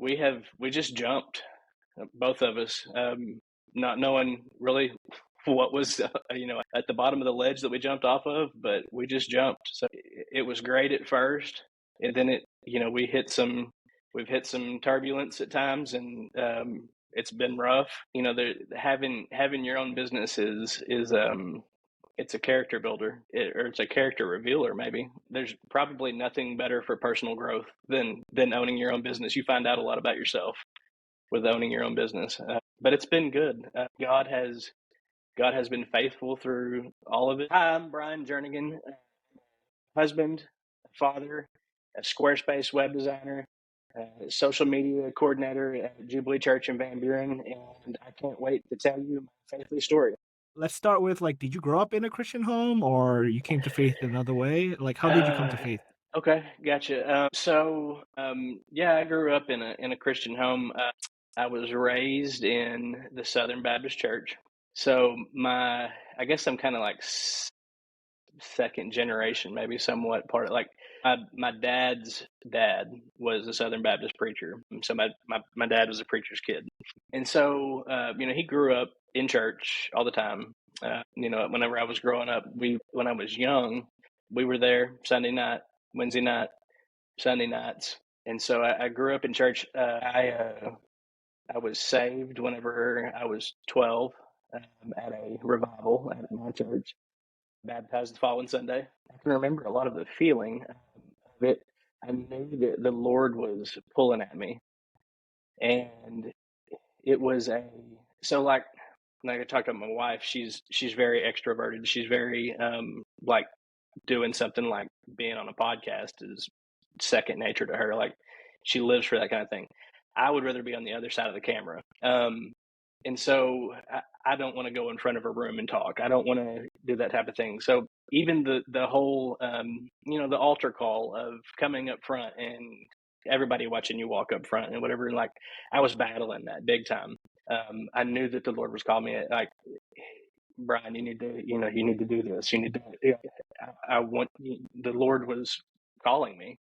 we just jumped, both of us, not knowing really what was at the bottom of the ledge that we jumped off of, but we just jumped. So it was great at first, and then we've hit some turbulence at times, and it's been rough. Having your own business is it's a character builder, or it's a character revealer. Maybe there's probably nothing better for personal growth than owning your own business. You find out a lot about yourself with owning your own business. But it's been good. God has been faithful through all of it. Hi, I'm Bryan Jernigan, husband, father, a Squarespace web designer, social media coordinator at Jubilee Church in Van Buren, and I can't wait to tell you my faithful story. Let's start with, like, did you grow up in a Christian home or you came to faith another way? Like, how did you come to faith? Okay, gotcha. Yeah, I grew up in a Christian home. I was raised in the Southern Baptist Church. So I guess I'm kind of like second generation, maybe somewhat part of, like, my dad's dad was a Southern Baptist preacher. So my dad was a preacher's kid. And so, he grew up in church all the time. Whenever I was growing up, when I was young, we were there Sunday night, Wednesday night, Sunday nights. And so I grew up in church. I was saved whenever I was 12 at a revival at my church, baptized the following Sunday. I can remember a lot of the feeling of it. I knew that the Lord was pulling at me. And it was like I talked to my wife, she's very extroverted. She's very like doing something like being on a podcast is second nature to her. Like, she lives for that kind of thing. I would rather be on the other side of the camera. And so I don't want to go in front of a room and talk. I don't want to do that type of thing. So even the whole, the altar call of coming up front and everybody watching you walk up front and whatever, like, I was battling that big time. I knew that the Lord was calling me, like, Bryan, you need to do this. You need to, the Lord was calling me,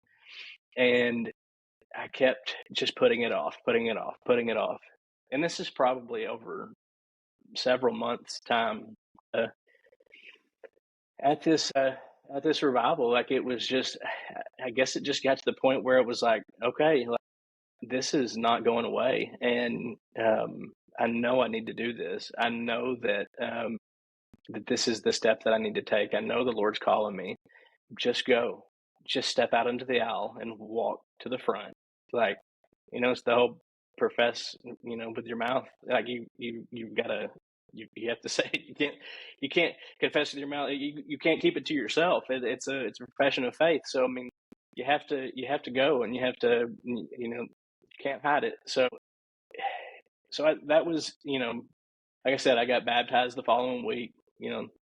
and I kept just putting it off. And this is probably over several months' time. At this revival, like, it was just, I guess it just got to the point where it was like, okay, like, this is not going away, and I know I need to do this. I know that that this is the step that I need to take. I know the Lord's calling me. Just go. Just step out into the aisle and walk to the front. Like, it's the whole profess, with your mouth. Like, you've gotta, you have to say it. You can't confess with your mouth. You can't keep it to yourself. It's a profession of faith. So, I mean, you have to go, and you have to, you can't hide it. So that was, like I said, I got baptized the following week.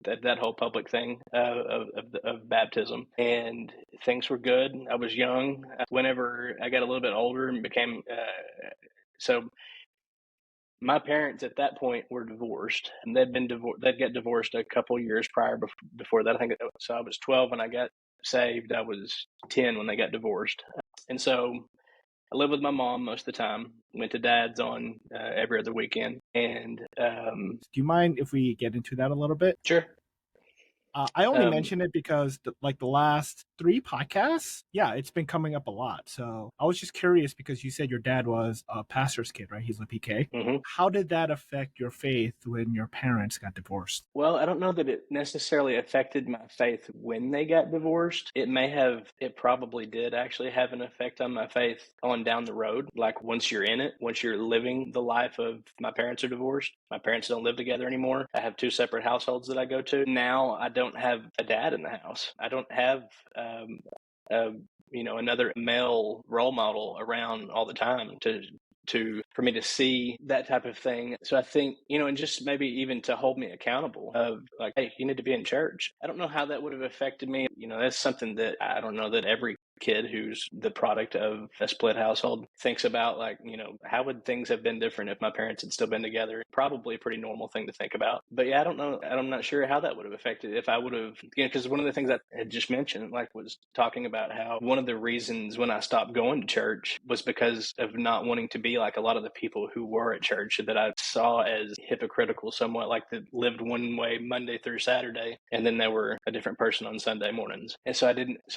That whole public thing of baptism, and things were good. I was young. Whenever I got a little bit older and became so my parents at that point were divorced, and they'd got divorced a couple years prior before that. I think so. I was 12 when I got saved. I was 10 when they got divorced, and so I lived with my mom most of the time. Went to dad's on every other weekend. And Do you mind if we get into that a little bit? Sure. I only mention it because the last 3 podcasts, yeah, it's been coming up a lot. So I was just curious because you said your dad was a pastor's kid, right? He's a PK. Mm-hmm. How did that affect your faith when your parents got divorced? Well, I don't know that it necessarily affected my faith when they got divorced. It probably did actually have an effect on my faith on down the road. Like, once you're in it, once you're living the life of, my parents are divorced. My parents don't live together anymore. I have 2 separate households that I go to. Now I don't have a dad in the house. I don't have another male role model around all the time for me to see that type of thing. So I think, and just maybe even to hold me accountable of, like, hey, you need to be in church. I don't know how that would have affected me. That's something that I don't know that every kid who's the product of a split household thinks about, like, how would things have been different if my parents had still been together? Probably a pretty normal thing to think about. But yeah, I don't know. I'm not sure how that would have affected if I would have, because one of the things I had just mentioned, like, was talking about how one of the reasons when I stopped going to church was because of not wanting to be like a lot of the people who were at church that I saw as hypocritical somewhat, like that lived one way Monday through Saturday, and then they were a different person on Sunday mornings. And so I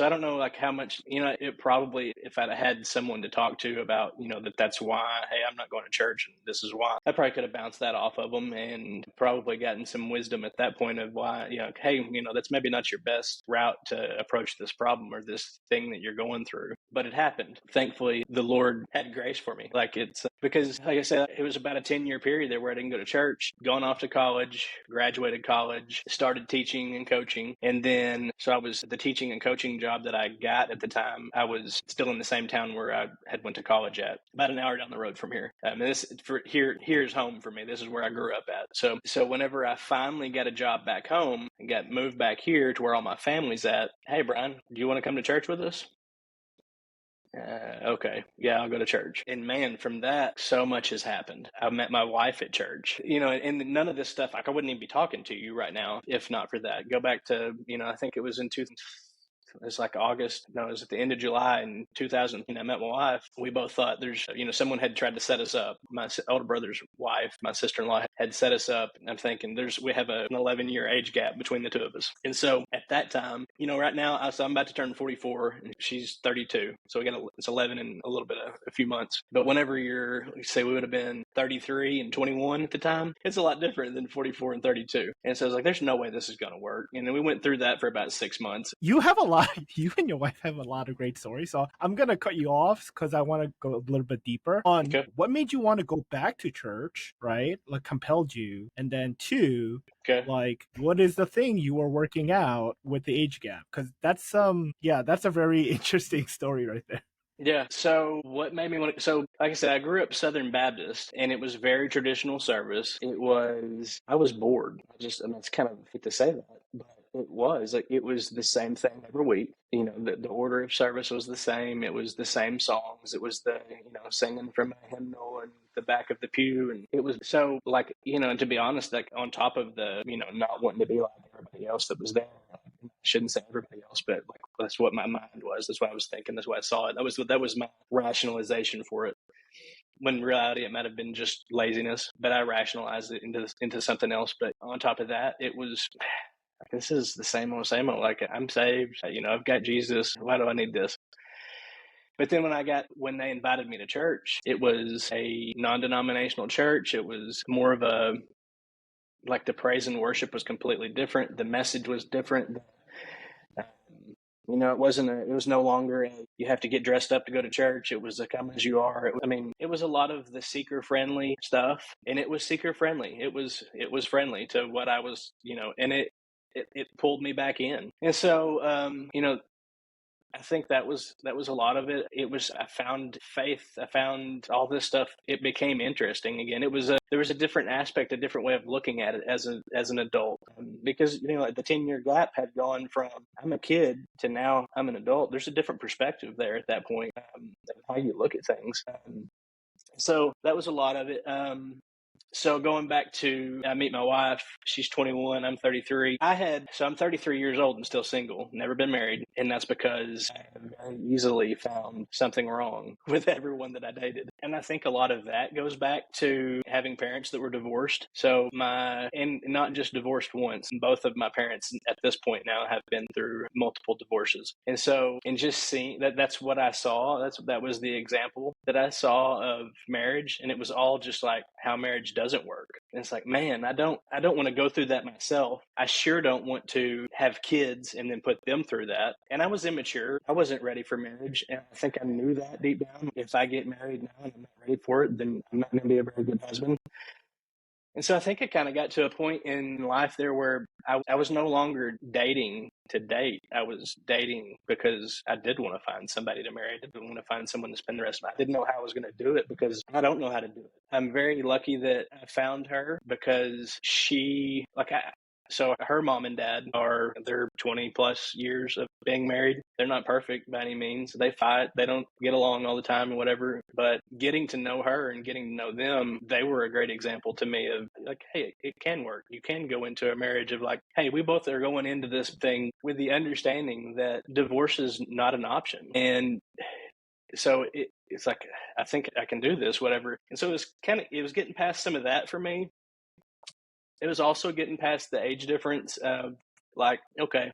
don't know, like, how much, it probably, if I'd had someone to talk to about, that's why, hey, I'm not going to church and this is why, I probably could have bounced that off of them and probably gotten some wisdom at that point of why, hey, that's maybe not your best route to approach this problem or this thing that you're going through. But it happened. Thankfully, the Lord had grace for me. Like, it's because, like I said, it was about a 10-year period there where I didn't go to church, gone off to college, graduated college, started teaching and coaching. And then, so I was the teaching and coaching job that I got at the time. I was still in the same town where I had went to college at, about an hour down the road from here. Here's home for me. This is where I grew up at. So whenever I finally got a job back home and got moved back here to where all my family's at, hey, Bryan, do you want to come to church with us? Okay. Yeah, I'll go to church. And man, from that, so much has happened. I met my wife at church, and none of this stuff, like, I wouldn't even be talking to you right now if not for that. Go back to, I think it was in it's like August. No, it was at the end of July in 2000. I met my wife. We both thought someone had tried to set us up. My older brother's wife, my sister-in-law, had set us up. And I'm thinking we have an 11-year age gap between the two of us. And so at that time, right now, I'm about to turn 44 and she's 32. So it's 11 in a little bit of a few months. But whenever say we would have been 33 and 21 at the time, it's a lot different than 44 and 32. And so I was like, there's no way this is going to work. And then we went through that for about 6 months. You and your wife have a lot of great stories. So I'm going to cut you off because I want to go a little bit deeper on what made you want to go back to church, right? Like, compelled you. And then two, like, what is the thing you were working out with the age gap? Because that's a very interesting story right there. Yeah. So what made me want to, so like I said, I grew up Southern Baptist and it was very traditional service. I was bored. It's kind of hate to say that, but it was the same thing every week. The order of service was the same. It was the same songs. It was the, singing from a hymnal and the back of the pew. And it was so, like, and to be honest, like, on top of the, not wanting to be like everybody else that was there, I shouldn't say everybody else, but like, that's what my mind was. That's what I was thinking. That's why I saw it. That was my rationalization for it. When in reality, it might have been just laziness, but I rationalized it into something else. But on top of that, it was, this is the same old, same old. Like, I'm saved. I've got Jesus. Why do I need this? But then when they invited me to church, it was a non-denominational church. It was more of like, the praise and worship was completely different. The message was different. It was no longer you have to get dressed up to go to church. It was a come as you are. It was a lot of the seeker friendly stuff, and it was seeker friendly. It was friendly to what I was, and it pulled me back in. And so, I think that was a lot of it. I found faith. I found all this stuff. It became interesting again. There was a different aspect, a different way of looking at it as an adult, because like, the 10-year gap had gone from I'm a kid to now I'm an adult. There's a different perspective there at that point, of how you look at things. So that was a lot of it. So going back to, I meet my wife, she's 21, I'm 33. I'm 33 years old and still single, never been married. And that's because I very easily found something wrong with everyone that I dated. And I think a lot of that goes back to having parents that were divorced. So and not just divorced once, both of my parents at this point now have been through multiple divorces. And so, and just seeing that's what I saw. That was the example that I saw of marriage. And it was all just like how marriage doesn't work. And it's like, man, I don't want to go through that myself. I sure don't want to have kids and then put them through that. And I was immature. I wasn't ready for marriage. And I think I knew that deep down. If I get married now and I'm not ready for it, then I'm not going to be a very good husband. And so I think it kind of got to a point in life there where I was no longer dating to date. I was dating because I did want to find somebody to marry. I did want to find someone to spend the rest of my life. I didn't know how I was going to do it because I don't know how to do it. I'm very lucky that I found her because she, like, So her mom and dad they're 20 plus years of being married. They're not perfect by any means. They fight. They don't get along all the time and whatever. But getting to know her and getting to know them, they were a great example to me of like, hey, it can work. You can go into a marriage of like, hey, we both are going into this thing with the understanding that divorce is not an option. And so it's like, I think I can do this, whatever. And so it was getting past some of that for me. It was also getting past the age difference of like, okay,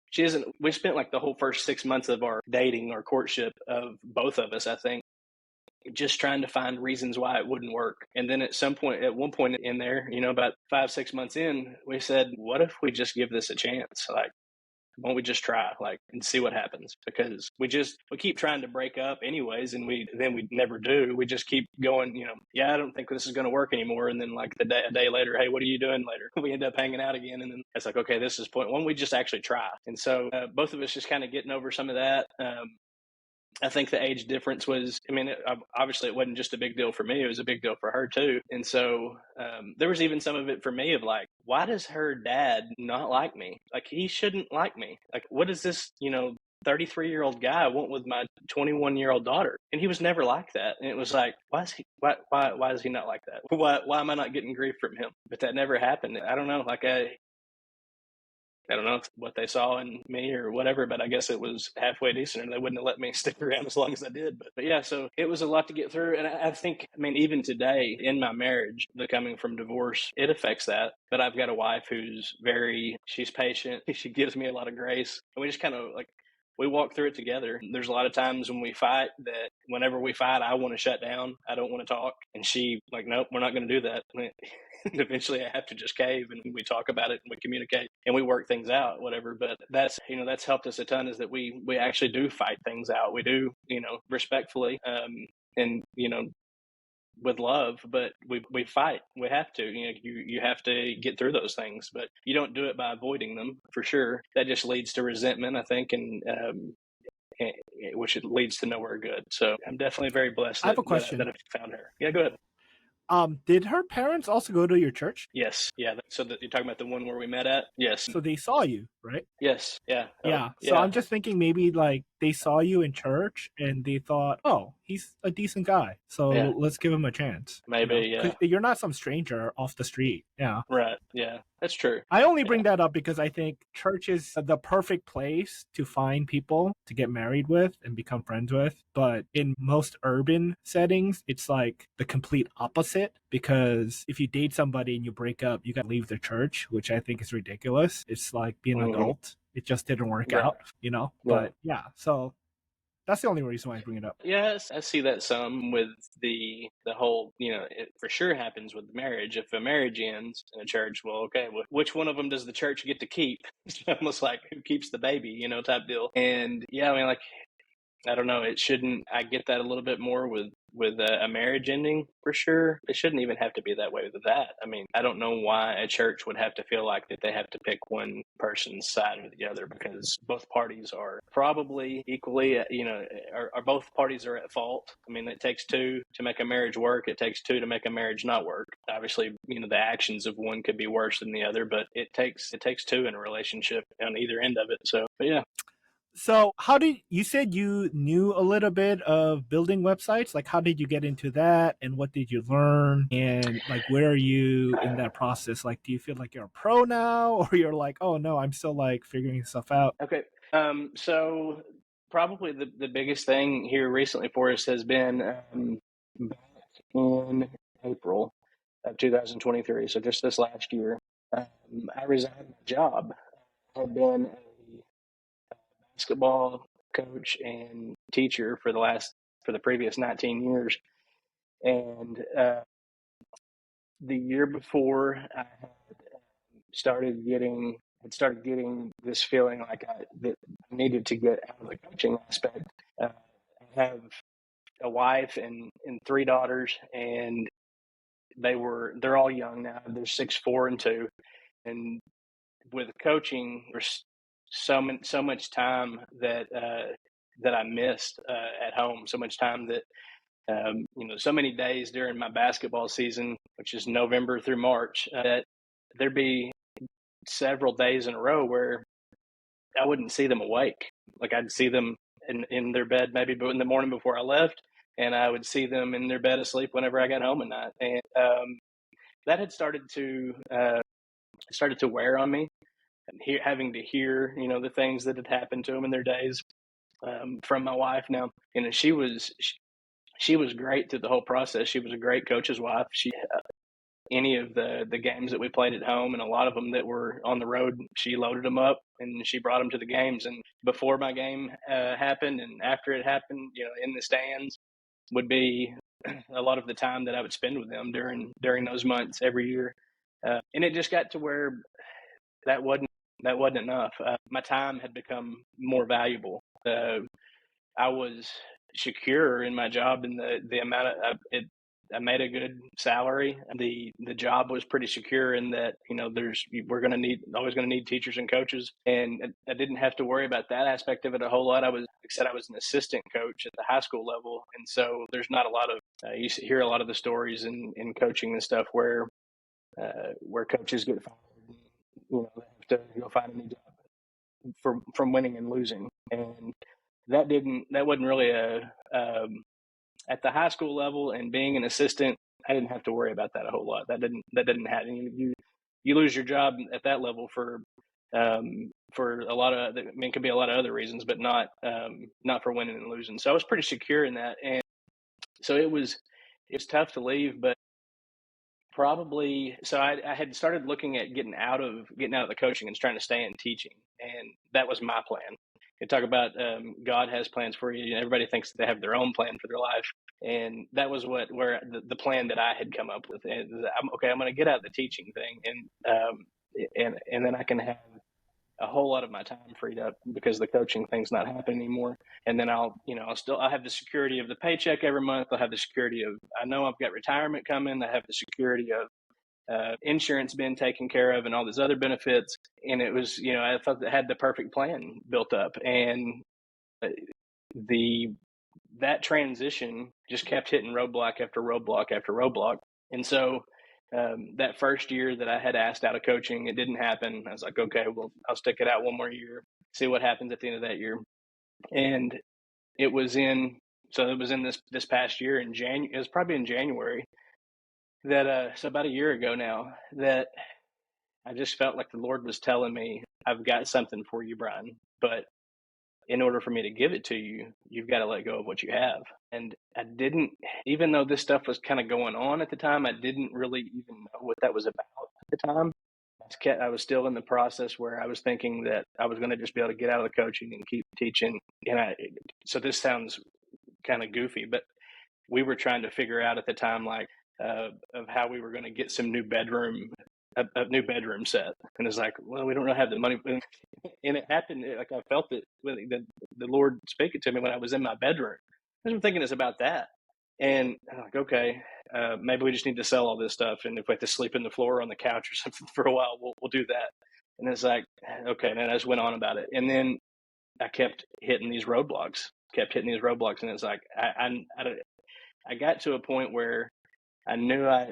we spent like the whole first 6 months of our dating or courtship of both of us, I think, just trying to find reasons why it wouldn't work. And then at one point in there, about 5-6 months in, we said, what if we just give this a chance? Like, why don't we just try and see what happens? Because we keep trying to break up anyways, and we never do. We just keep going, I don't think this is going to work anymore. And then like a day later, hey, what are you doing later? We end up hanging out again. And then it's like, okay, this is point one. We just actually try. And so both of us just kind of getting over some of that. I think the age difference obviously it wasn't just a big deal for me. It was a big deal for her too. And so there was even some of it for me of like, why does her dad not like me? Like, he shouldn't like me. Like, what does this, 33-year-old guy want with my 21-year-old daughter? And he was never like that. And it was like, why is he not like that? Why am I not getting grief from him? But that never happened. I don't know. Like, I don't know what they saw in me or whatever, but I guess it was halfway decent, and they wouldn't have let me stick around as long as I did. But yeah, so it was a lot to get through. And I think, even today in my marriage, the coming from divorce, it affects that. But I've got a wife she's patient. She gives me a lot of grace. And we just kind of we walk through it together. There's a lot of times when we fight that whenever we fight, I want to shut down. I don't want to talk. And she like, nope, we're not going to do that. And eventually I have to just cave, and we talk about it and we communicate and we work things out, whatever. But that's helped us a ton, is that we actually do fight things out. We do, respectfully, and, with love, but we fight. We have to, you have to get through those things, but you don't do it by avoiding them, for sure. That just leads to resentment, I think. And, which it leads to nowhere good. So I'm definitely very blessed I have a question. that I found her. Yeah, go ahead. Did her parents also go to your church? Yes. Yeah. So you're talking about the one where we met at? Yes. So they saw you, right? Yes. Yeah. Yeah. So I'm just thinking maybe like they saw you in church and they thought, oh, he's a decent guy, so let's give him a chance. Maybe, yeah. You're not some stranger off the street. Yeah. Right. Yeah. That's true. I only bring that up because I think church is the perfect place to find people to get married with and become friends with. But in most urban settings, it's like the complete opposite, because if you date somebody and you break up, you got to leave the church, which I think is ridiculous. It's like being an adult. It just didn't work out, But yeah, so that's the only reason why I bring it up. Yes, I see that some with the whole, it for sure happens with marriage. If a marriage ends in a church, well, okay, which one of them does the church get to keep? It's almost like, who keeps the baby, type deal. And yeah, I don't know. It shouldn't. I get that a little bit more with a marriage ending, for sure. It shouldn't even have to be that way with that. I don't know why a church would have to feel like that they have to pick one person's side or the other, because both parties are probably equally, are both parties are at fault. It takes two to make a marriage work. It takes two to make a marriage not work. Obviously, the actions of one could be worse than the other, but it takes two in a relationship on either end of it. So, but yeah. So you said you knew a little bit of building websites? Like, how did you get into that, and what did you learn? And like, where are you in that process? Like, do you feel like you're a pro now, or you're like, oh no, I'm still like figuring stuff out? Okay. So probably the biggest thing here recently for us has been back in April of 2023. So just this last year, I resigned my job. I had been a basketball coach and teacher for the previous 19 years. And the year before, I had started getting this feeling like that I needed to get out of the coaching aspect. I have a wife and three daughters, and they're all young now. They're 6, 4, and 2. And with coaching, there's so much time that I missed at home. So much time that so many days during my basketball season, which is November through March, that there'd be several days in a row where I wouldn't see them awake. Like I'd see them in their bed maybe in the morning before I left, and I would see them in their bed asleep whenever I got home at night. And that had started to wear on me, and having to hear, the things that had happened to them in their days from my wife. Now, she was great through the whole process. She was a great coach's wife. She any of the games that we played at home, and a lot of them that were on the road, she loaded them up and she brought them to the games. And before my game happened and after it happened, in the stands would be a lot of the time that I would spend with them during those months every year. And it just got to where that wasn't enough. My time had become more valuable. I was secure in my job, and the amount of it. I made a good salary. The job was pretty secure in that, we're going to always going to need teachers and coaches. And I didn't have to worry about that aspect of it a whole lot. I was an assistant coach at the high school level. And so there's not a lot of, you hear a lot of the stories in coaching and stuff where coaches get fired, and, they have to go find a new job from winning and losing. And that wasn't really at the high school level, and being an assistant, I didn't have to worry about that a whole lot. That didn't happen. You lose your job at that level for a lot of, it could be a lot of other reasons, but not for winning and losing. So I was pretty secure in that. And so it was tough to leave, but probably, so I had started looking at getting out of the coaching and trying to stay in teaching. And that was my plan. You talk about God has plans for you. Everybody thinks they have their own plan for their life, and that was where the plan that I had come up with. And I'm going to get out of the teaching thing, and then I can have a whole lot of my time freed up because the coaching thing's not happening anymore. And then I'll have the security of the paycheck every month. I'll have the security of, I know I've got retirement coming. I have the security of insurance being taken care of and all these other benefits. And it was, I thought that had the perfect plan built up. And that transition just kept hitting roadblock after roadblock after roadblock. And so that first year that I had asked out of coaching, it didn't happen. I was like, okay, well, I'll stick it out one more year, see what happens at the end of that year. And it was in this past year in January. It was probably in January that so about a year ago now, that I just felt like the Lord was telling me, I've got something for you, Bryan, but in order for me to give it to you, you've got to let go of what you have. And I didn't, even though this stuff was kind of going on at the time, I didn't really even know what that was about at the time. I was still in the process where I was thinking that I was going to just be able to get out of the coaching and keep teaching. So this sounds kind of goofy, but we were trying to figure out at the time, like, of how we were going to get some new bedroom set. And it's like, well, we don't really have the money. And it happened, like I felt it, the Lord speaking to me when I was in my bedroom. I'm thinking it's about that. And I'm like, okay, maybe we just need to sell all this stuff. And if we have to sleep in the floor or on the couch or something for a while, we'll do that. And it's like, okay. And I just went on about it. And then I kept hitting these roadblocks. And it's like, I got to a point where I knew I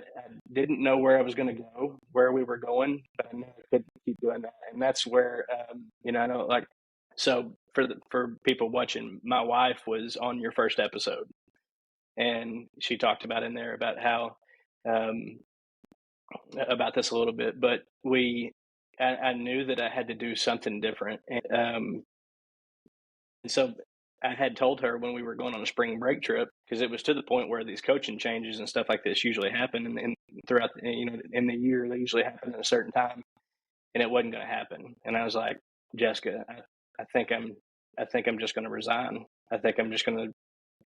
didn't know where I was going to go, where we were going, but I knew I couldn't keep doing that. And that's where, I know, like, so for people watching, my wife was on your first episode, and she talked about in there about how, about this a little bit, but I knew that I had to do something different. And so I had told her when we were going on a spring break trip, because it was to the point where these coaching changes and stuff like this usually happen, and throughout in the year they usually happen at a certain time, and it wasn't going to happen. And I was like, Jessica, I think I'm just going to resign. I think I'm just going to,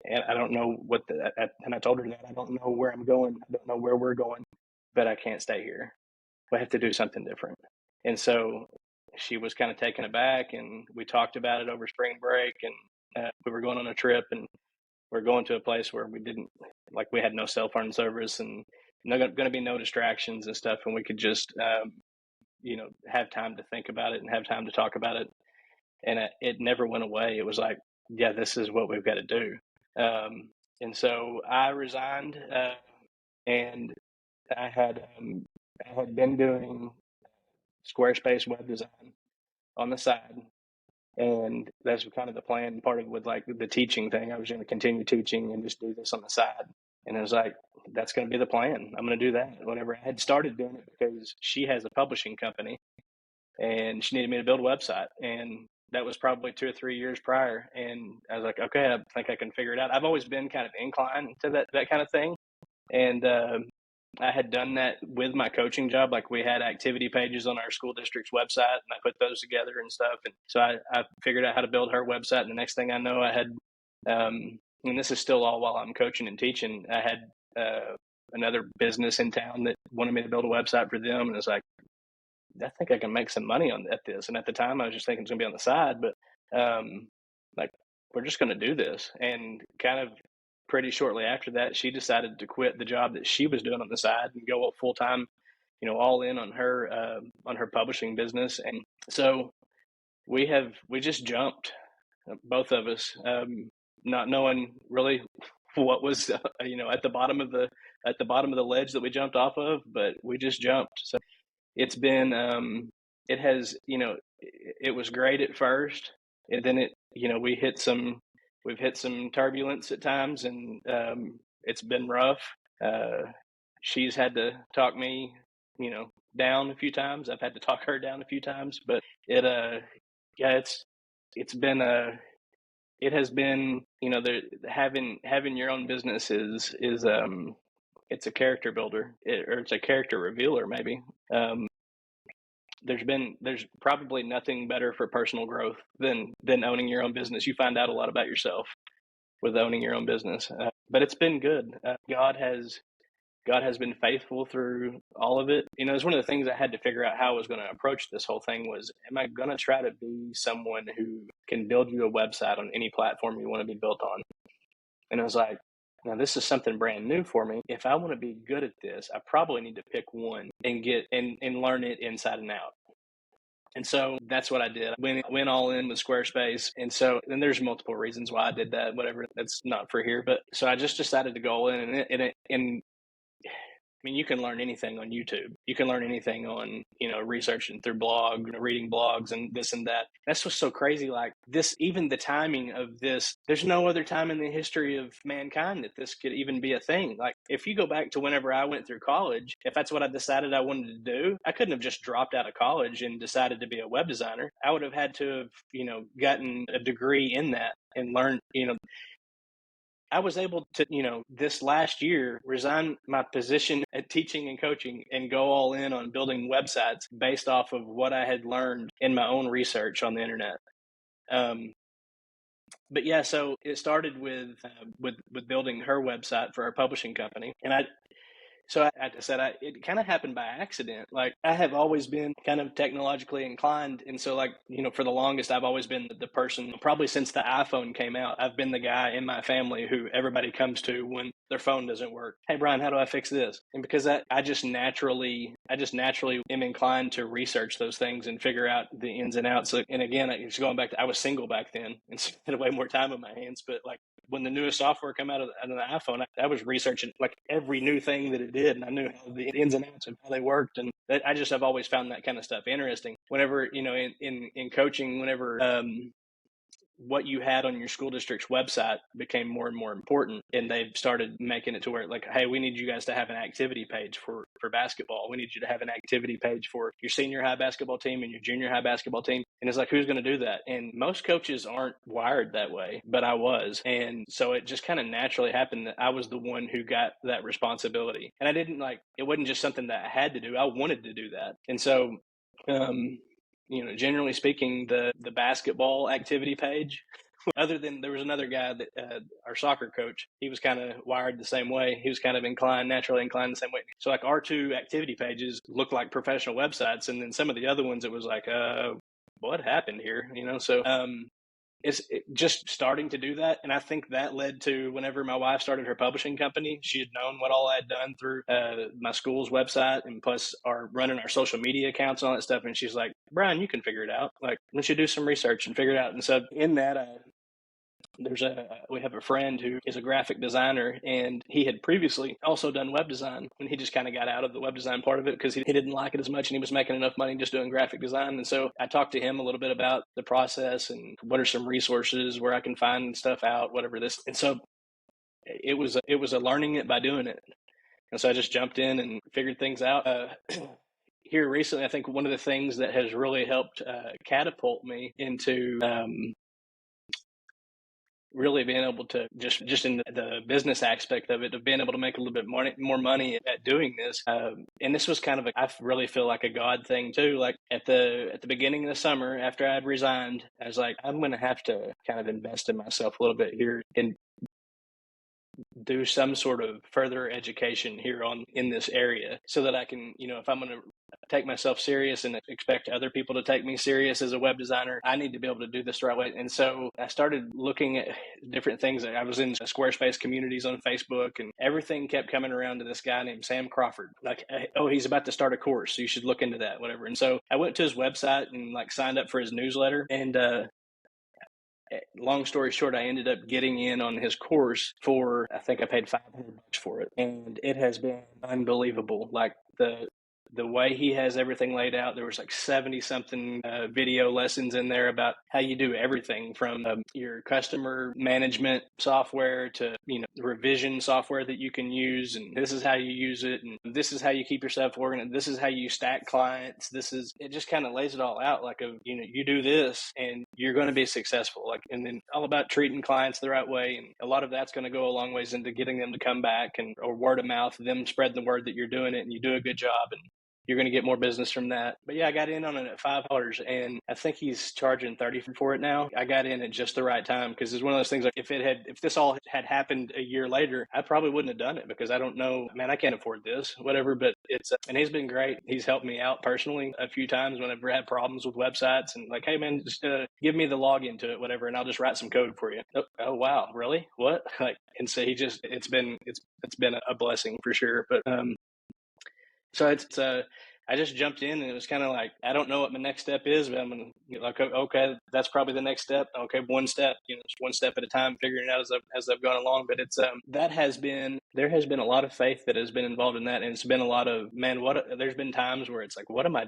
and I don't know and I told her that I don't know where I'm going. I don't know where we're going, but I can't stay here. We have to do something different. And so she was kind of taken aback, and we talked about it over spring break, and we were going on a trip, and we're going to a place where we had no cell phone service, and going to be no distractions and stuff, and we could just have time to think about it and have time to talk about it. And it never went away. It was like, yeah, this is what we've got to do. And so I resigned, and I had been doing Squarespace web design on the side. And that's kind of the plan. Part of it with like the teaching thing, I was going to continue teaching and just do this on the side. And I was like, that's going to be the plan. I'm going to do that. Whatever. I had started doing it because she has a publishing company and she needed me to build a website. And that was probably 2 or 3 years prior. And I was like, okay, I think I can figure it out. I've always been kind of inclined to that kind of thing. And I had done that with my coaching job. Like we had activity pages on our school district's website and I put those together and stuff. And so I figured out how to build her website. And the next thing I know, I had, and this is still all while I'm coaching and teaching, I had another business in town that wanted me to build a website for them. And it's like, I think I can make some money at this. And at the time I was just thinking it's gonna be on the side, but like we're just going to do this. And kind of pretty shortly after that, she decided to quit the job that she was doing on the side and go full time, all in on her publishing business. And so we just jumped, both of us, not knowing really what was at the bottom of the ledge that we jumped off of, but we just jumped. So it's been it has it was great at first, and then we've hit some turbulence at times, and it's been rough. She's had to talk me down a few times. I've had to talk her down a few times, but it's been it has been having your own business is it's a character builder, or it's a character revealer maybe. There's probably nothing better for personal growth than owning your own business. You find out a lot about yourself with owning your own business, but it's been good. God has been faithful through all of it. It's one of the things I had to figure out how I was going to approach this whole thing was, am I going to try to be someone who can build you a website on any platform you want to be built on? And I was like, now this is something brand new for me. If I want to be good at this, I probably need to pick one and get and learn it inside and out. And so that's what I did. I went all in with Squarespace. And so then there's multiple reasons why I did that, whatever, that's not for here. But so I just decided to go in and I mean, you can learn anything on YouTube. You can learn anything on, researching through blog, reading blogs and this and that. That's what's so crazy. Like this, even the timing of this, there's no other time in the history of mankind that this could even be a thing. Like if you go back to whenever I went through college, if that's what I decided I wanted to do, I couldn't have just dropped out of college and decided to be a web designer. I would have had to have, gotten a degree in that and learned, I was able to, this last year, resign my position at teaching and coaching and go all in on building websites based off of what I had learned in my own research on the internet. But yeah, so it started with building her website for our publishing company, and it kind of happened by accident. Like I have always been kind of technologically inclined. And so for the longest, I've always been the person, probably since the iPhone came out, I've been the guy in my family who everybody comes to when their phone doesn't work. Hey, Bryan, how do I fix this? And because I just naturally am inclined to research those things and figure out the ins and outs. And again, it's going back to, I was single back then and so I had way more time on my hands, but when the newest software came out of the iPhone, I was researching every new thing that it did, and I knew how the ins and outs of how they worked, and I've always found that kind of stuff interesting. Whenever in coaching, whenever what you had on your school district's website became more and more important, and they've started making it to where hey, we need you guys to have an activity page for basketball. We need you to have an activity page for your senior high basketball team and your junior high basketball team. And it's who's going to do that? And most coaches aren't wired that way, but I was. And so it just kind of naturally happened that I was the one who got that responsibility. And I didn't it wasn't just something that I had to do. I wanted to do that. And so, generally speaking, the basketball activity page, other than there was another guy that our soccer coach, he was kind of wired the same way. He was kind of naturally inclined the same way. So our two activity pages looked like professional websites. And then some of the other ones, it was what happened here? So it's just starting to do that. And I think that led to whenever my wife started her publishing company, she had known what all I had done through my school's website and plus running our social media accounts and all that stuff. And she's like, Bryan, you can figure it out. We should do some research and figure it out. And so in that, we have a friend who is a graphic designer, and he had previously also done web design, and he just kind of got out of the web design part of it because he didn't like it as much, and he was making enough money just doing graphic design. And so I talked to him a little bit about the process and what are some resources where I can find stuff out, whatever this. And so it was a learning it by doing it. And so I just jumped in and figured things out. Here recently, I think one of the things that has really helped catapult me into really being able to just in the business aspect of it, of being able to make a little bit more money at doing this. And this was kind of I really feel like a God thing too. Like at the beginning of the summer, after I had resigned, I was like, I'm going to have to kind of invest in myself a little bit here and do some sort of further education here in this area so that I can, if I'm going to take myself serious and expect other people to take me serious as a web designer, I need to be able to do this the right way. And so I started looking at different things. I was in Squarespace communities on Facebook, and everything kept coming around to this guy named Sam Crawford. Like, oh, he's about to start a course, so you should look into that, whatever. And so I went to his website and signed up for his newsletter. And long story short, I ended up getting in on his course for, I think I paid $500 for it. And it has been unbelievable. Like the way he has everything laid out, there was 70 something video lessons in there about how you do everything from your customer management software to, revision software that you can use. And this is how you use it. And this is how you keep yourself organized. This is how you stack clients. It just kind of lays it all out. You do this and you're going to be successful. And then all about treating clients the right way. And a lot of that's going to go a long ways into getting them to come back or word of mouth, them spread the word that you're doing it and you do a good job. And you're going to get more business from that. But yeah, I got in on it at $5, and I think he's charging $30 for it now. I got in at just the right time because it's one of those things. Like if this all had happened a year later, I probably wouldn't have done it because I don't know, man, I can't afford this, whatever. But and he's been great. He's helped me out personally a few times whenever I had problems with websites and hey man, just give me the login to it, whatever, and I'll just write some code for you. Oh wow, really? What? And so it's been a blessing for sure. But so I just jumped in and it was kind of I don't know what my next step is, but I'm going to okay, that's probably the next step. Okay, one step, just one step at a time, figuring it out as I've gone along. But there has been a lot of faith that has been involved in that. And it's been a lot of, man, there's been times where it's what am I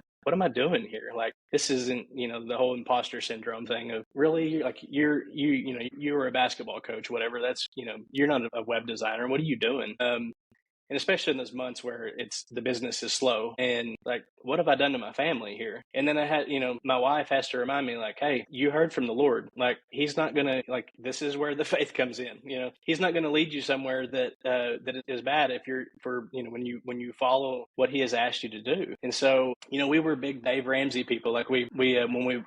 doing here? This isn't, the whole imposter syndrome thing of really you were a basketball coach, whatever. That's, you're not a web designer. What are you doing? And especially in those months where the business is slow and what have I done to my family here? And then I had, my wife has to remind me hey, you heard from the Lord. He's not going to this is where the faith comes in. He's not going to lead you somewhere that is bad when you follow what he has asked you to do. And so, we were big Dave Ramsey people. I think when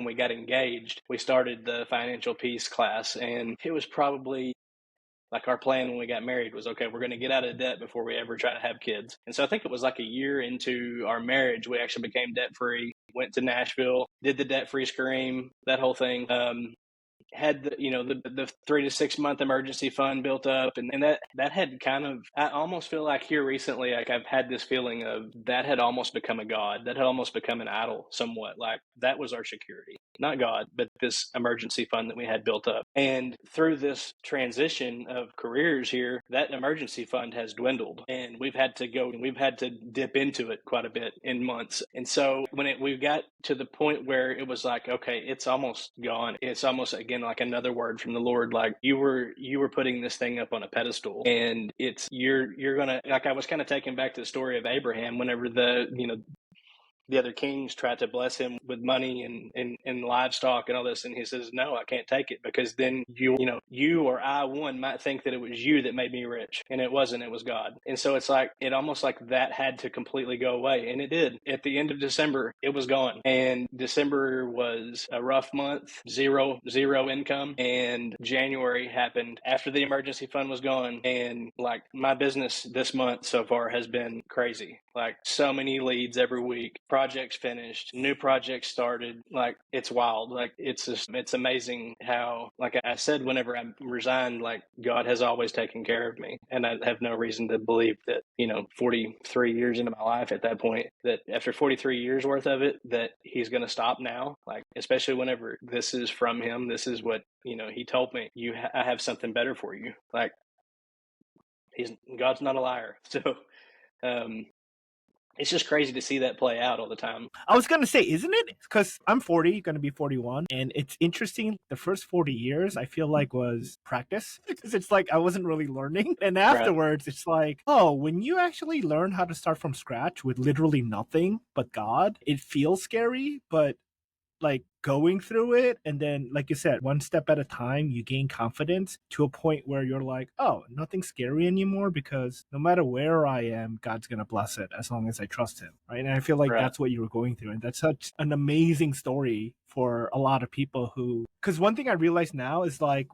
we got engaged, we started the financial peace class, and it was probably our plan when we got married was, okay, we're going to get out of debt before we ever try to have kids. And so I think it was a year into our marriage, we actually became debt free, went to Nashville, did the debt free scream, that whole thing. Had the 3 to 6 month emergency fund built up, and that had kind of, I almost feel here recently, I've had this feeling of that had almost become a god, that had almost become an idol somewhat. That was our security, not God, but this emergency fund that we had built up. And through this transition of careers here, that emergency fund has dwindled, and we've had to dip into it quite a bit in months. And so when we got to the point where it was okay, it's almost gone. It's almost, again, another word from the Lord, you were putting this thing up on a pedestal, and you're gonna, I was kind of taken back to the story of Abraham whenever the other kings tried to bless him with money and livestock and all this. And he says, no, I can't take it, because then you or I might think that it was you that made me rich. And it wasn't, it was God. And so it's it almost that had to completely go away. And it did. At the end of December, it was gone. And December was a rough month, zero income. And January happened after the emergency fund was gone. And my business this month so far has been crazy. like so many leads every week, projects finished, new projects started. Like it's wild. Like it's amazing how, like I said, whenever I resigned, like God has always taken care of me. And I have no reason to believe that, 43 years into my life at that point, that after 43 years worth of it, that he's going to stop now. Like, especially whenever this is from him, this is what, he told me, I have something better for you. Like, God's not a liar. So, it's just crazy to see that play out all the time. I was going to say, isn't it? Because I'm 40, going to be 41. And it's interesting. The first 40 years, I feel like was practice because it's like I wasn't really learning. And afterwards, right. It's like, oh, when you actually learn how to start from scratch with literally nothing but God, it feels scary, but like going through it, and then like you said, one step at a time, you gain confidence to a point where you're like, oh, nothing's scary anymore, because no matter where I am, God's gonna bless it as long as I trust him, right? And I feel like that's what you were going through, and that's such an amazing story for a lot of people who, because one thing I realize now is like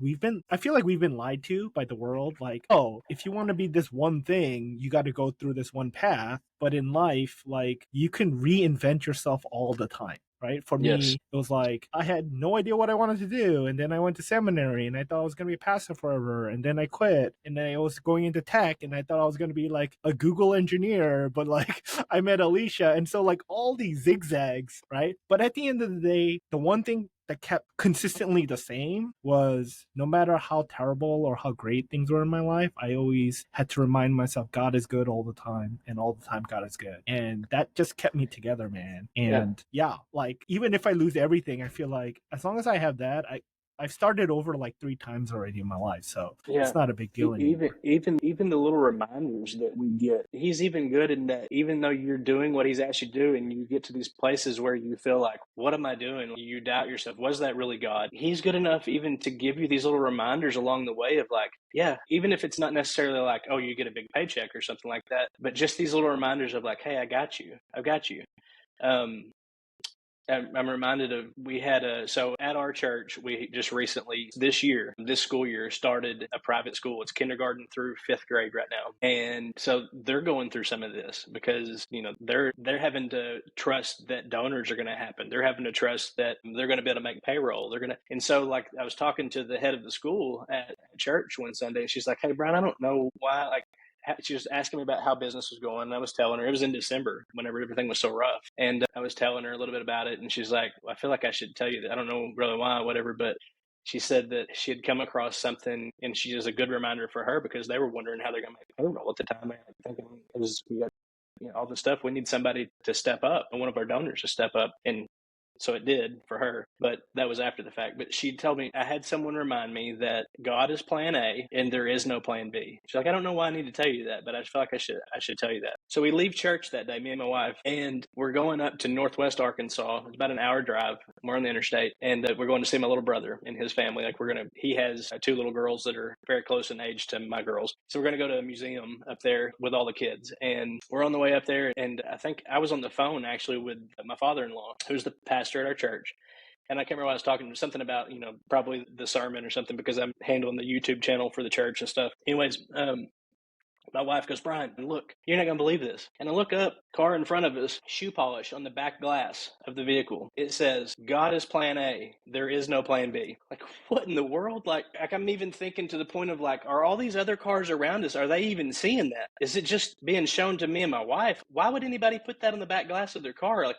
I feel like we've been lied to by the world, like, oh, if you want to be this one thing, you got to go through this one path. But in life, like, you can reinvent yourself all the time. Right? For me, it was like, I had no idea what I wanted to do. And then I went to seminary and I thought I was going to be a pastor forever. And then I quit. And then I was going into tech and I thought I was going to be like a Google engineer. But like, I met Alicia. And so like all these zigzags, right? But at the end of the day, the one thing that kept consistently the same was, no matter how terrible or how great things were in my life, I always had to remind myself God is good all the time, and all the time God is good. And that just kept me together, man. And yeah, like even if I lose everything, I feel like as long as I have that, I've started over like 3 times already in my life, so it's not a big deal anymore. Even the little reminders that we get, he's even good in that. Even though you're doing what he's asked you to do, and you get to these places where you feel like, what am I doing? You doubt yourself. Was that really God? He's good enough even to give you these little reminders along the way of like, yeah, even if it's not necessarily like, oh, you get a big paycheck or something like that, but just these little reminders of like, hey, I got you. I've got you. I'm reminded of, so at our church, we just recently, this school year, started a private school. It's kindergarten through 5th grade right now. And so they're going through some of this because, they're having to trust that donors are going to happen. They're having to trust that they're going to be able to make payroll. And so like I was talking to the head of the school at church one Sunday, and she's like, hey, Brian, I don't know why, like, she was asking me about how business was going, and I was telling her, it was in December whenever everything was so rough, and I was telling her a little bit about it, and she's like, well, I feel like I should tell you that. I don't know really why, whatever, but she said that she had come across something, and she is a good reminder for her because they were wondering how they're going to make payroll at the time. And thinking, we got all the stuff. We need somebody to step up, and one of our donors to step up. And so it did for her, but that was after the fact. But she told me, I had someone remind me that God is plan A and there is no plan B. She's like, I don't know why I need to tell you that, but I feel like I should tell you that. So we leave church that day, me and my wife, and we're going up to Northwest Arkansas. It's about an hour drive. We're on the interstate, and we're going to see my little brother and his family. Like he has 2 little girls that are very close in age to my girls. So we're going to go to a museum up there with all the kids. And we're on the way up there, and I think I was on the phone actually with my father-in-law, who's the pastor at our church. And I can't remember what I was talking, something about, probably the sermon or something, because I'm handling the YouTube channel for the church and stuff. Anyways, my wife goes, Brian, look, you're not going to believe this. And I look up, car in front of us, shoe polish on the back glass of the vehicle. It says, God is plan A. There is no plan B. Like, what in the world? Like I'm even thinking to the point of like, are all these other cars around us, are they even seeing that? Is it just being shown to me and my wife? Why would anybody put that on the back glass of their car? Like,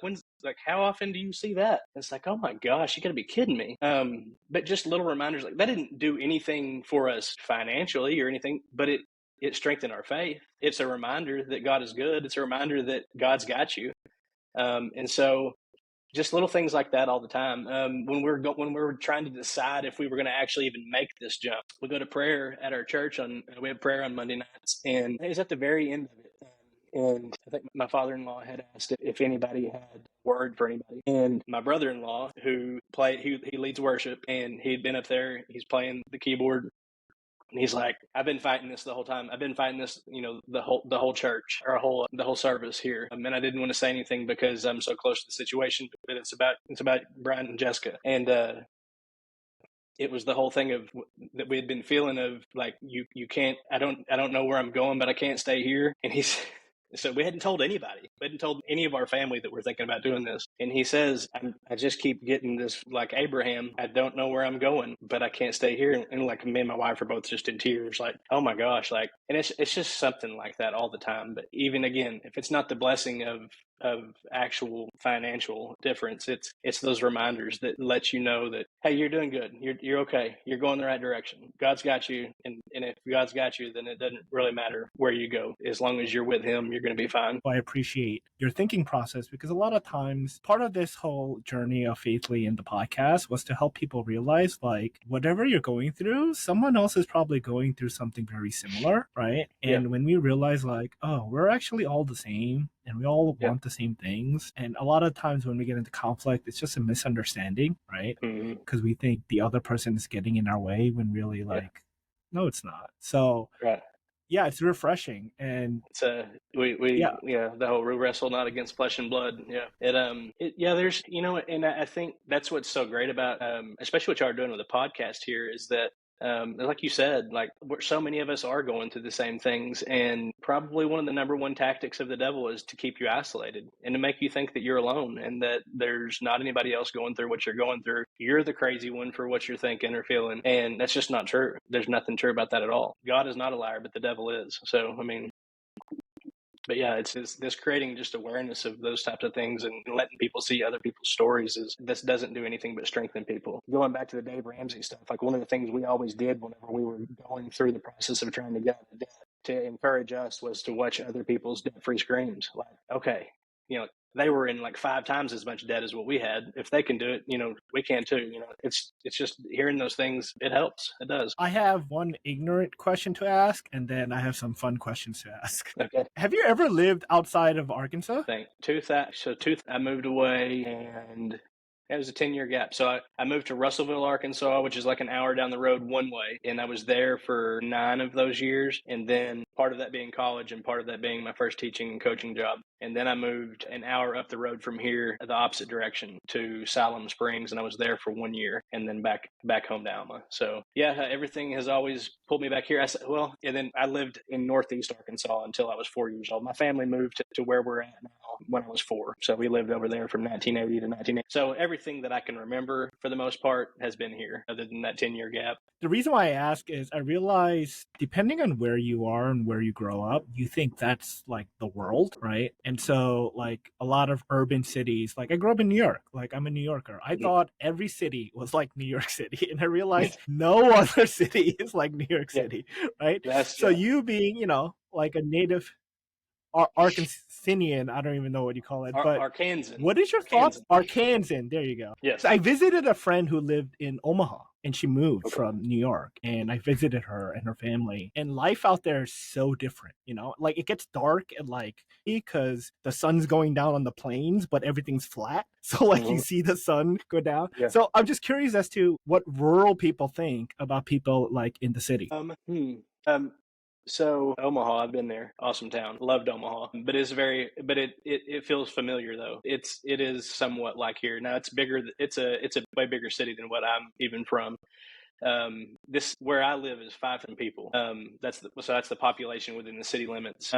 how often do you see that? It's like, oh my gosh, you got to be kidding me. But just little reminders, like that didn't do anything for us financially or anything, but it strengthened our faith. It's a reminder that God is good. It's a reminder that God's got you. And so just little things like that all the time. When we're trying to decide if we were going to actually even make this jump, we go to prayer at our church we have prayer on Monday nights, and it was at the very end of it. And I think my father-in-law had asked if anybody had a word for anybody. And my brother-in-law, who he leads worship, and he'd been up there, he's playing the keyboard. And he's like, I've been fighting this the whole time. I've been fighting this, the whole church, or the whole service here. And I didn't want to say anything because I'm so close to the situation, but it's about Brian and Jessica. And it was the whole thing of that we had been feeling of like, you can't, I don't know where I'm going, but I can't stay here. And So we hadn't told anybody. We hadn't told any of our family that we're thinking about doing this. And he says, I just keep getting this, like Abraham, I don't know where I'm going, but I can't stay here. And like me and my wife are both just in tears, like, oh my gosh, like, and it's just something like that all the time. But even again, if it's not the blessing of actual financial difference, it's those reminders that let you know that, hey, you're doing good, you're okay, you're going the right direction, God's got you, and if God's got you, then it doesn't really matter where you go. As long as you're with him, you're going to be fine. I appreciate your thinking process, because a lot of times part of this whole journey of Faithfully in the podcast was to help people realize, like, whatever you're going through, someone else is probably going through something very similar, right? And when we realize, like, oh, we're actually all the same and we all want the same things. And a lot of times when we get into conflict, it's just a misunderstanding, right? Because we think the other person is getting in our way when really, like, no, it's not. So yeah, it's refreshing. And it's the whole we wrestle not against flesh and blood. There's, and I think that's what's so great about especially what y'all are doing with the podcast here, is that like you said, like, so many of us are going through the same things, and probably one of the number one tactics of the devil is to keep you isolated and to make you think that you're alone and that there's not anybody else going through what you're going through. You're the crazy one for what you're thinking or feeling, and that's just not true. There's nothing true about that at all. God is not a liar, but the devil is. So, I mean, but yeah, it's this creating just awareness of those types of things and letting people see other people's stories. This doesn't do anything but strengthen people. Going back to the Dave Ramsey stuff, like, one of the things we always did whenever we were going through the process of trying to get out of debt, to encourage us, was to watch other people's debt-free screens. Like, okay, they were in like 5 times as much debt as what we had. If they can do it, we can too. It's just hearing those things. It helps. It does. I have one ignorant question to ask, and then I have some fun questions to ask. Okay. Have you ever lived outside of Arkansas? I moved away, and it was a 10-year gap. So I moved to Russellville, Arkansas, which is like an hour down the road one way. And I was there for 9 of those years. And then part of that being college and part of that being my first teaching and coaching job. And then I moved an hour up the road from here, the opposite direction, to Siloam Springs. And I was there for 1 year and then back home to Alma. So yeah, everything has always pulled me back here. And then I lived in Northeast Arkansas until I was 4 years old. My family moved to where we're at now when I was 4. So we lived over there from 1980 to 1980. So everything that I can remember for the most part has been here, other than that 10-year gap. The reason why I ask is I realize, depending on where you are and where you grow up, you think that's like the world, right? And so, like, a lot of urban cities, like, I grew up in New York, like, I'm a New Yorker. I thought every city was like New York City, and I realized no other city is like New York City, right? So you being, like a native Arkansanian, I don't even know what you call it, but Arkansan. What is your thoughts? Arkansan, there you go. Yes. I visited a friend who lived in Omaha, and she moved from New York, and I visited her and her family, and life out there is so different, like, it gets dark at like, because the sun's going down on the plains, but everything's flat. So like you see the sun go down. Yeah. So I'm just curious as to what rural people think about people like in the city. So Omaha, I've been there. Awesome town. Loved Omaha. But it feels familiar though. It is somewhat like here. Now it's bigger. It's a way bigger city than what I'm even from. This where I live is 5,000 people. That's the population within the city limits.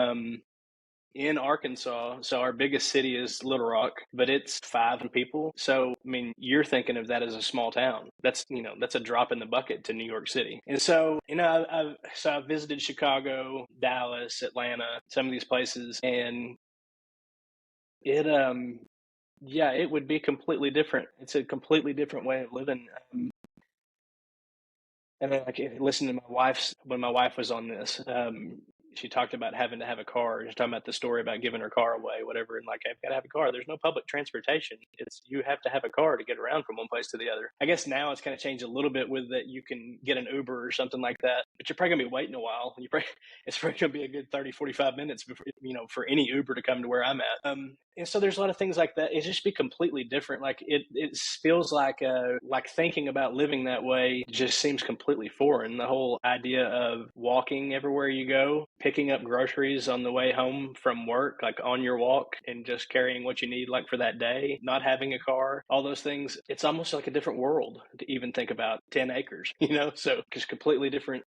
In Arkansas, so our biggest city is Little Rock, but it's 5,000 people. So, I mean, you're thinking of that as a small town. That's a drop in the bucket to New York City. And so, I've visited Chicago, Dallas, Atlanta, some of these places, and it would be completely different. It's a completely different way of living. And then, like, listen to when my wife was on this, she talked about having to have a car. She's talking about the story about giving her car away, whatever. And like, I've got to have a car. There's no public transportation. You have to have a car to get around from one place to the other. I guess now it's kind of changed a little bit with that you can get an Uber or something like that, but you're probably going to be waiting a while. It's probably going to be a good 30, 45 minutes before, for any Uber to come to where I'm at. And so there's a lot of things like that. It just be completely different. Like it feels like thinking about living that way just seems completely foreign. The whole idea of walking everywhere you go, picking up groceries on the way home from work, like on your walk, and just carrying what you need, like for that day, not having a car, all those things. It's almost like a different world to even think about 10 acres, so just completely different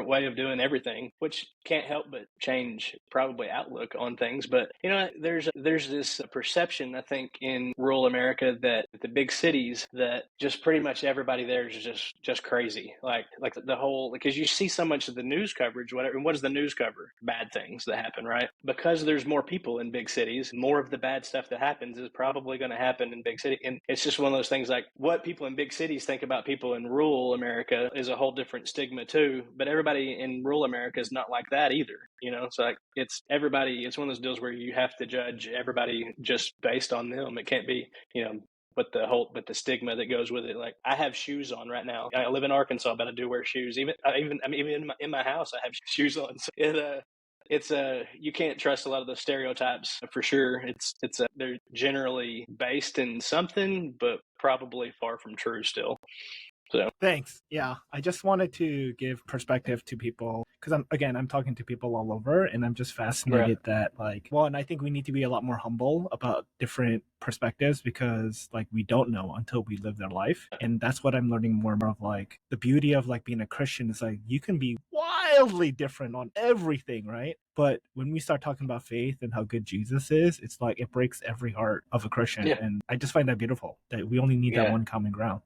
way of doing everything, which can't help but change probably outlook on things. But, there's this perception, I think, in rural America that the big cities, that just pretty much everybody there is just crazy. Like the whole, because you see so much of the news coverage, whatever. And what does the news cover? Bad things that happen, right? Because there's more people in big cities, more of the bad stuff that happens is probably going to happen in big city. And it's just one of those things, like what people in big cities think about people in rural America is a whole different stigma too. But everybody in rural America is not like that either. It's like it's one of those deals where you have to judge everybody just based on them. It can't be, but the stigma that goes with it. Like, I have shoes on right now. I live in Arkansas, but I do wear shoes. Even in my house, I have shoes on. So it's you can't trust a lot of the stereotypes for sure. They're generally based in something, but probably far from true still. So thanks. Yeah, I just wanted to give perspective to people because I'm talking to people all over, and I'm just fascinated that and I think we need to be a lot more humble about different perspectives because we don't know until we live their life, and that's what I'm learning more of. Like the beauty of being a Christian is you can be wildly different on everything, right? But when we start talking about faith and how good Jesus is, it's it breaks every heart of a Christian, and I just find that beautiful that we only need that one common ground.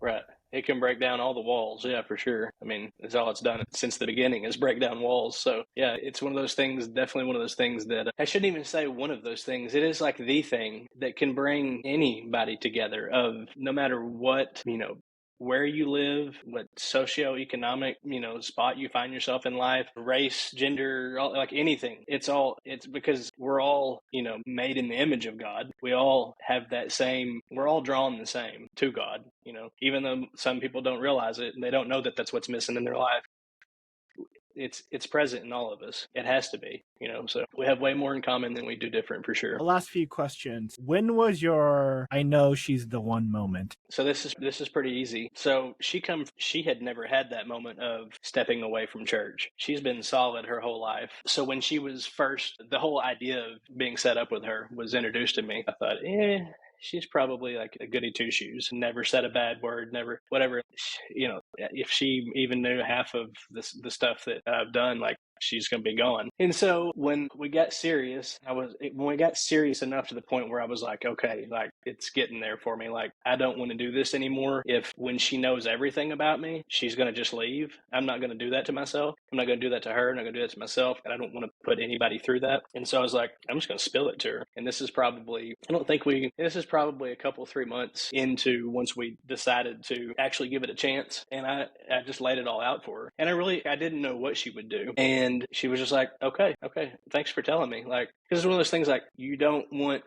Right. It can break down all the walls. Yeah, for sure. I mean, it's all it's done since the beginning is break down walls. So yeah, it's one of those things, definitely one of those things that I shouldn't even say one of those things. It is like the thing that can bring anybody together of no matter what, where you live, what socioeconomic, spot you find yourself in life, race, gender, like anything. It's because we're all, made in the image of God. We all have we're all drawn the same to God, even though some people don't realize it and they don't know that that's what's missing in their life. It's present in all of us. It has to be, so we have way more in common than we do different for sure. The last few questions. When was your I know she's the one moment? So this is pretty easy. So she had never had that moment of stepping away from church. She's been solid her whole life. So when she was the whole idea of being set up with her was introduced to me. I thought, she's probably like a goody two shoes. Never said a bad word. Never whatever. If she even knew half of the stuff that I've done, like, she's going to be gone. And so when we got serious, enough to the point where I was like, okay, like it's getting there for me. Like, I don't want to do this anymore. If when she knows everything about me, she's going to just leave. I'm not going to do that to myself. I'm not going to do that to her. I'm not going to do that to myself. And I don't want to put anybody through that. And so I was like, I'm just going to spill it to her. And this is probably a couple, 3 months into once we decided to actually give it a chance. And I just laid it all out for her. And I didn't know what she would do. And she was just like, okay, thanks for telling me. Like, because it's one of those things, like, you don't want,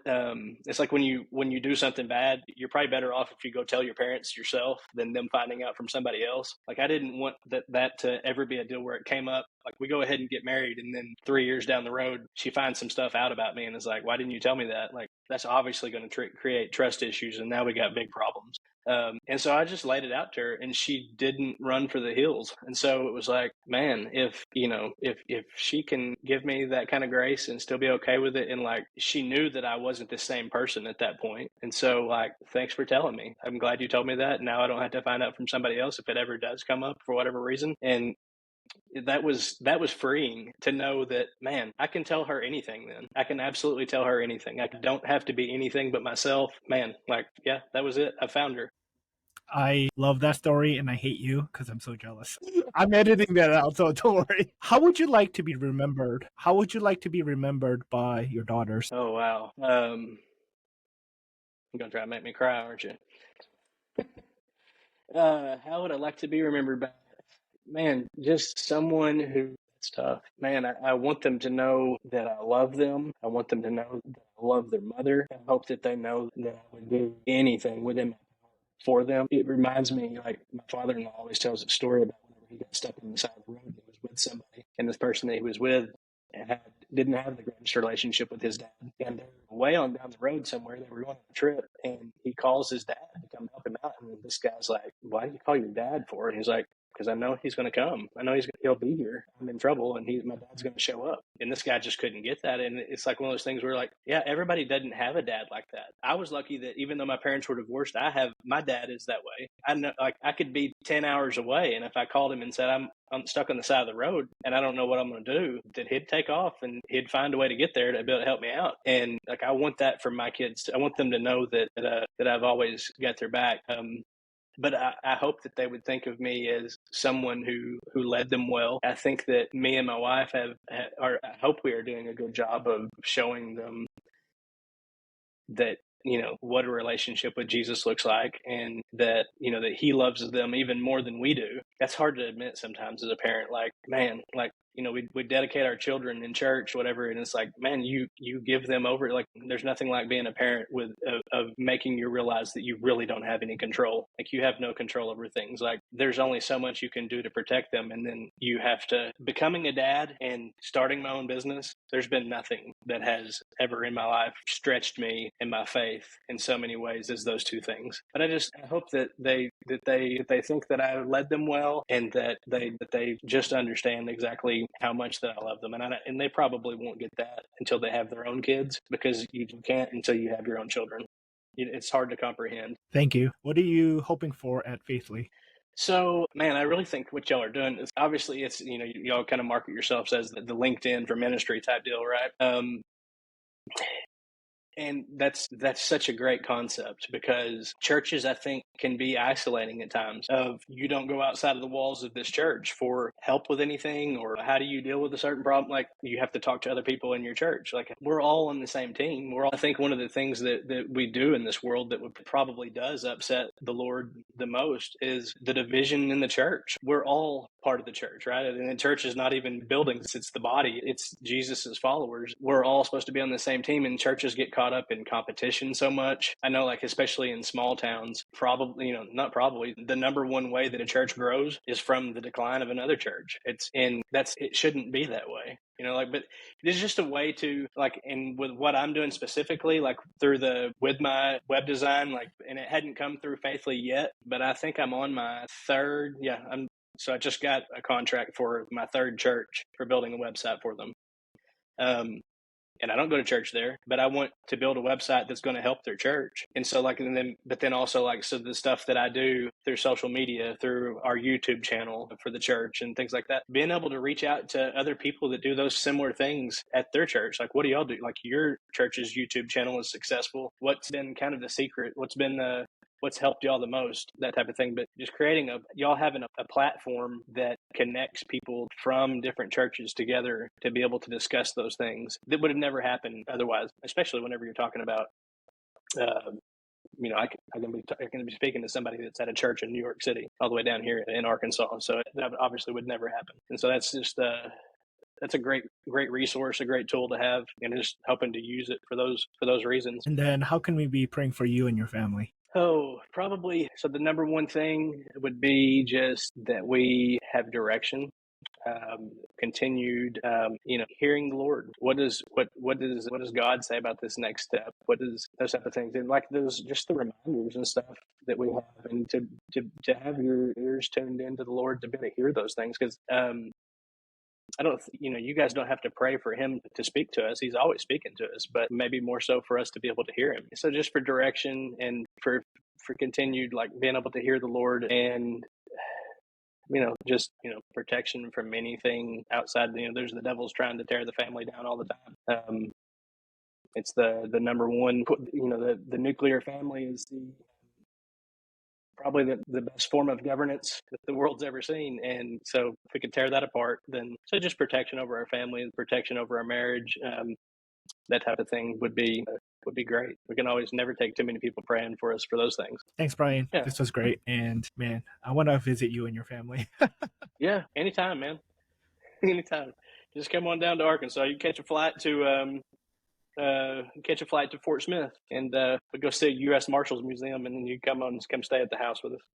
it's like when you do something bad, you're probably better off if you go tell your parents yourself than them finding out from somebody else. Like, I didn't want that to ever be a deal where it came up. Like, we go ahead and get married, and then 3 years down the road, she finds some stuff out about me and is like, why didn't you tell me that? Like, that's obviously going to create trust issues, and now we got big problems. And so I just laid it out to her, and she didn't run for the hills. And so it was like, man, if she can give me that kind of grace and still be okay with it. And like, she knew that I wasn't the same person at that point. And so, like, thanks for telling me. I'm glad you told me that. Now I don't have to find out from somebody else if it ever does come up for whatever reason. And that was freeing to know that, man, I can tell her anything then. I can absolutely tell her anything. I don't have to be anything but myself. Man, like, yeah, that was it. I found her. I love that story, and I hate you because I'm so jealous. I'm editing that out, so don't worry. How would you like to be remembered? How would you like to be remembered by your daughters? Oh, wow. You're going to try to make me cry, aren't you? How would I like to be remembered by? Man, just someone who, it's tough. Man, I want them to know that I love them. I want them to know that I love their mother. I hope that they know that I would do anything within my power for them. It reminds me, like, my father-in-law always tells a story about whenever he got stuck on the side of the road. He was with somebody, and this person that he was with didn't have the greatest relationship with his dad. And they're way on down the road somewhere. They were going on a trip, and he calls his dad to come help him out. And this guy's like, why do you call your dad for? And he's like, because I know he's going to come. I know he'll be here. I'm in trouble, and my dad's going to show up. And this guy just couldn't get that. And it's like one of those things where, like, yeah, everybody doesn't have a dad like that. I was lucky that even though my parents were divorced, my dad is that way. I know, like, I could be 10 hours away, and if I called him and said I'm stuck on the side of the road and I don't know what I'm going to do, then he'd take off and he'd find a way to get there to be able to help me out. And like, I want that for my kids. I want them to know that I've always got their back. But I hope that they would think of me as someone who led them well. I think that me and my wife I hope we are doing a good job of showing them that, what a relationship with Jesus looks like, and that, that he loves them even more than we do. That's hard to admit sometimes as a parent. Like, man, like, we dedicate our children in church, whatever, and it's like, man, you give them over. Like, there's nothing like being a parent of making you realize that you really don't have any control. Like, you have no control over things. Like, there's only so much you can do to protect them, and then you have to. Becoming a dad and starting my own business, there's been nothing that has ever in my life stretched me in my faith in so many ways as those two things. But I hope that they think that I led them well, and that they just understand exactly how much that I love them. And they probably won't get that until they have their own kids, because you can't until you have your own children. It's hard to comprehend. Thank you. What are you hoping for at Faithly? So, man, I really think what y'all are doing is, obviously, it's, y'all kind of market yourselves as the LinkedIn for ministry type deal, right? And that's such a great concept, because churches, I think, can be isolating at times. Of, you don't go outside of the walls of this church for help with anything, or how do you deal with a certain problem? Like, you have to talk to other people in your church. Like, we're all on the same team. I think one of the things that we do in this world that probably does upset the Lord the most is the division in the church. We're all part of the church, right? And the church is not even buildings, it's the body, it's Jesus's followers. We're all supposed to be on the same team, and churches get caught up in competition so much. I know, like, especially in small towns, probably, not probably, the number one way that a church grows is from the decline of another church. It shouldn't be that way. But it's just a way to, like, and with what I'm doing specifically, like, with my web design, like, and it hadn't come through Faithfully yet, but I think I'm on my third. So I just got a contract for my third church for building a website for them. And I don't go to church there, but I want to build a website that's going to help their church. And so, like, but then also, like, so the stuff that I do through social media, through our YouTube channel for the church and things like that, being able to reach out to other people that do those similar things at their church. Like, what do y'all do? Like, your church's YouTube channel is successful. What's been kind of the secret? What's helped y'all the most, that type of thing. But just y'all having a platform that connects people from different churches together to be able to discuss those things that would have never happened otherwise, especially whenever you're talking about, I can be speaking to somebody that's at a church in New York City all the way down here in Arkansas. So that obviously would never happen. And so that's just, that's a great resource, a great tool to have, and just hoping to use it for those reasons. And then how can we be praying for you and your family? Oh, probably. So the number one thing would be just that we have direction, continued, hearing the Lord. What does God say about this next step? What does those type of things? And, like, those, just the reminders and stuff that we have, and to have your ears tuned into the Lord to be able to hear those things. Because I don't, you guys don't have to pray for him to speak to us. He's always speaking to us, but maybe more so for us to be able to hear him. So just for direction, and for continued, like, being able to hear the Lord, and, just, protection from anything outside. There's the devil's trying to tear the family down all the time. It's the number one, the nuclear family is probably the best form of governance that the world's ever seen. And so if we could tear that apart, then, so just protection over our family and protection over our marriage, that type of thing would be great. We can always never take too many people praying for us for those things. Thanks, Bryan. Yeah. This was great. And, man, I want to visit you and your family. Yeah, anytime, man. Anytime. Just come on down to Arkansas. You catch a flight to Fort Smith, and we go see U.S. Marshals Museum, and then you come stay at the house with us.